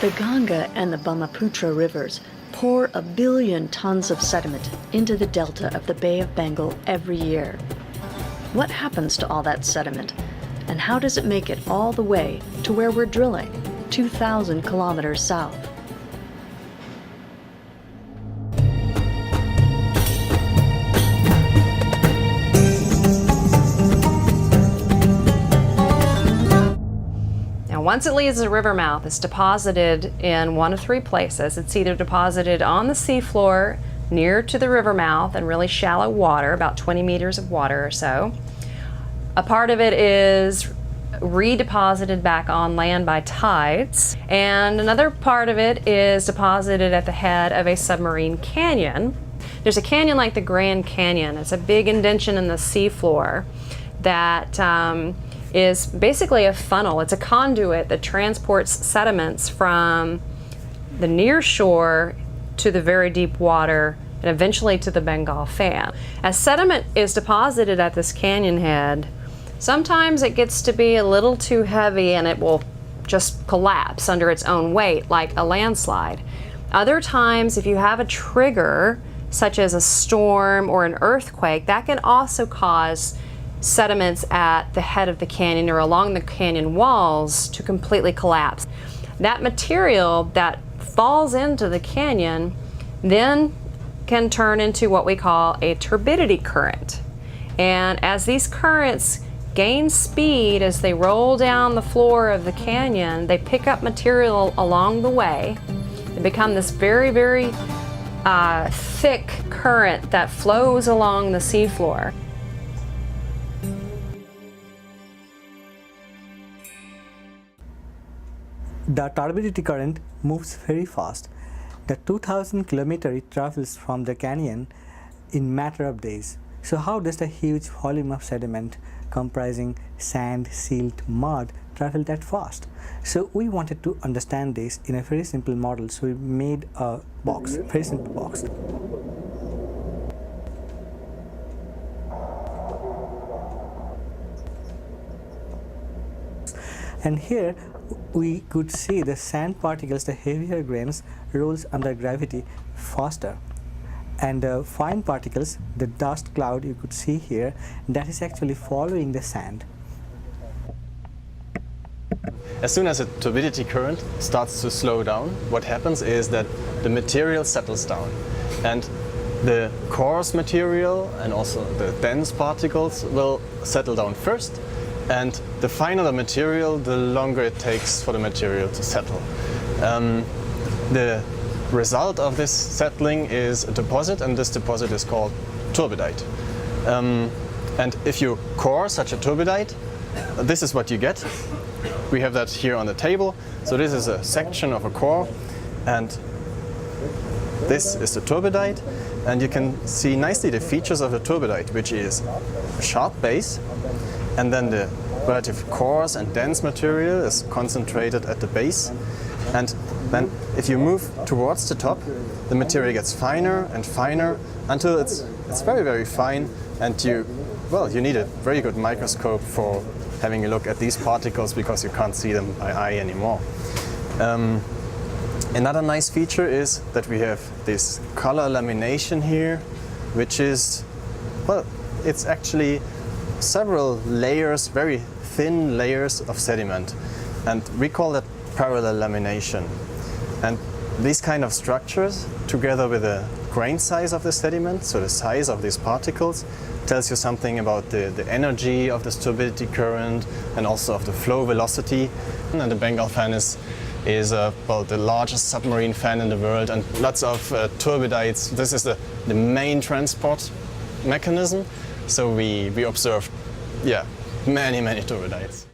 The Ganga and the Brahmaputra rivers pour 1 billion tons of sediment into the delta of the Bay of Bengal every year. What happens to all that sediment, and how does it make it all the way to where we're drilling, 2,000 kilometers south? Once it leaves the river mouth, it's deposited in one of 3 places. It's either deposited on the seafloor near to the river mouth in really shallow water, about 20 meters of water or so. A part of it is redeposited back on land by tides, and another part of it is deposited at the head of a submarine canyon. There's a canyon like the Grand Canyon. It's a big indention in the seafloor that is basically a funnel. It's a conduit that transports sediments from the near shore to the very deep water and eventually to the Bengal fan. As sediment is deposited at this canyon head, sometimes it gets to be a little too heavy and it will just collapse under its own weight like a landslide. Other times, if you have a trigger, such as a storm or an earthquake, that can also cause sediments at the head of the canyon or along the canyon walls to completely collapse. That material that falls into the canyon then can turn into what we call a turbidity current. And as these currents gain speed as they roll down the floor of the canyon, they pick up material along the way. They become this very, very thick current that flows along the seafloor. The turbidity current moves very fast. The 2,000 kilometers it travels from the canyon in matter of days. So how does the huge volume of sediment comprising sand, silt, mud travel that fast? So we wanted to understand this in a very simple model. So we made a box, very simple box. And here we could see the sand particles, the heavier grains, rolls under gravity faster. And the fine particles, the dust cloud you could see here, that is actually following the sand. As soon as a turbidity current starts to slow down, what happens is that the material settles down. And the coarse material and also the dense particles will settle down first. And the finer the material, the longer it takes for the material to settle. The result of this settling is a deposit, and this deposit is called turbidite. And if you core such a turbidite, this is what you get. We have that here on the table. So this is a section of a core, and this is the turbidite. And you can see nicely the features of the turbidite, which is a sharp base, and then the relative coarse and dense material is concentrated at the base. And then if you move towards the top, the material gets finer and finer until it's very, very fine, and you need a very good microscope for having a look at these particles because you can't see them by eye anymore. Another nice feature is that we have this color lamination here, which is, it's actually several layers, very thin layers of sediment, and we call that parallel lamination. And these kind of structures, together with the grain size of the sediment, so the size of these particles, tells you something about the energy of this turbidity current and also of the flow velocity. And the Bengal fan is the largest submarine fan in the world, and lots of turbidites. This is the main transport mechanism. So we observed, many turbidites.